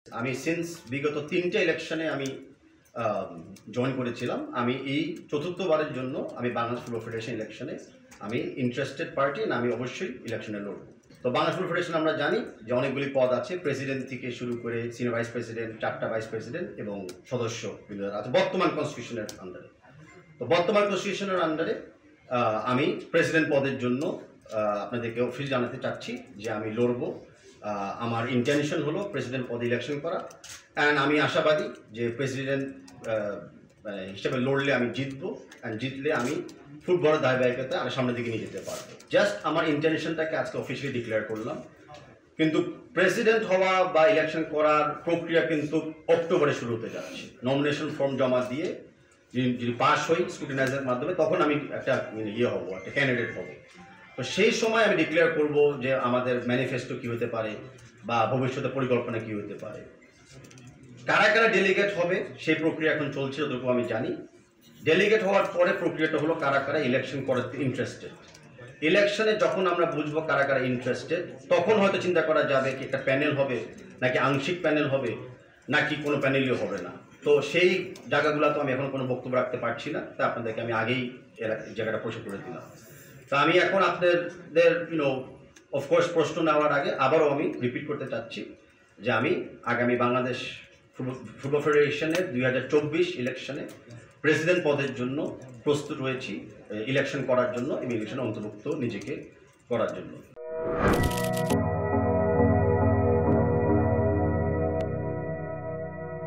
আমি সিন্স বিগত 3টে ইলেকশনে আমি জয়েন করেছিলাম। আমি এই চতুর্থবারের জন্য আমি বাংলাদেশ ফুটবল ফেডারেশন ইলেকশনে আমি ইন্টারেস্টেড পার্টি না, আমি অবশ্যই ইলেকশনে লড়ব। তো বাংলাদেশ ফুটবল ফেডারেশন আমরা জানি যে অনেকগুলি পদ আছে, প্রেসিডেন্ট থেকে শুরু করে সিনিয়র ভাইস প্রেসিডেন্ট, 4টা ভাইস প্রেসিডেন্ট এবং সদস্য আছে বর্তমান কনস্টিটিউশনের আন্ডারে। তো বর্তমান কনস্টিটিউশনের আন্ডারে আমি প্রেসিডেন্ট পদের জন্য আপনাদেরকে অফিস জানাতে চাচ্ছি যে আমি লড়ব। আমার ইন্টেনশন হলো প্রেসিডেন্ট পদে ইলেকশন করা, অ্যান্ড আমি আশাবাদী যে প্রেসিডেন্ট হিসেবে লড়লে আমি জিতবো, অ্যান্ড জিতলে আমি ফুটবলের ধারাবাহিকতা আর সামনের দিকে নিয়ে যেতে পারবো। জাস্ট আমার ইন্টেনশনটাকে আজকে অফিসিয়ালি ডিক্লেয়ার করলাম, কিন্তু প্রেসিডেন্ট হওয়া বা ইলেকশন করার প্রক্রিয়া কিন্তু অক্টোবরে শুরু হতে যাচ্ছে। নমিনেশন ফর্ম জমা দিয়ে যদি পাস হই স্ক্রুটিনাইজের মাধ্যমে, তখন আমি একটা হব, একটা ক্যান্ডিডেট হব। তো সেই সময় আমি ডিক্লেয়ার করব যে আমাদের ম্যানিফেস্টো কী হতে পারে বা ভবিষ্যতে পরিকল্পনা কী হতে পারে। কারা কারা ডেলিগেট হবে সেই প্রক্রিয়া এখন চলছে, যতটুকু আমি জানি। ডেলিগেট হওয়ার পরে প্রক্রিয়াটা হলো কারা কারা ইলেকশন করাতে ইন্টারেস্টেড। ইলেকশনে যখন আমরা বুঝবো কারা কারা ইন্টারেস্টেড, তখন হয়তো চিন্তা করা যাবে কি একটা প্যানেল হবে নাকি আংশিক প্যানেল হবে নাকি কোনো প্যানেলই হবে না। তো সেই জায়গাগুলো তো আমি এখন কোনো বক্তব্য রাখতে পারছি না, তা আপনাদেরকে আমি আগেই জায়গাটা প্রশ্ন করে দিলাম। তো আমি এখন আপনাদের অফকোর্স প্রশ্ন নেওয়ার আগে আবারও আমি রিপিট করতে চাচ্ছি যে আমি আগামী বাংলাদেশ ফুটবল ফেডারেশনের 2024 ইলেকশনে প্রেসিডেন্ট পদের জন্য প্রস্তুত রয়েছি, ইলেকশন করার জন্য এবং ইলেকশনে অন্তর্ভুক্ত নিজেকে করার জন্য।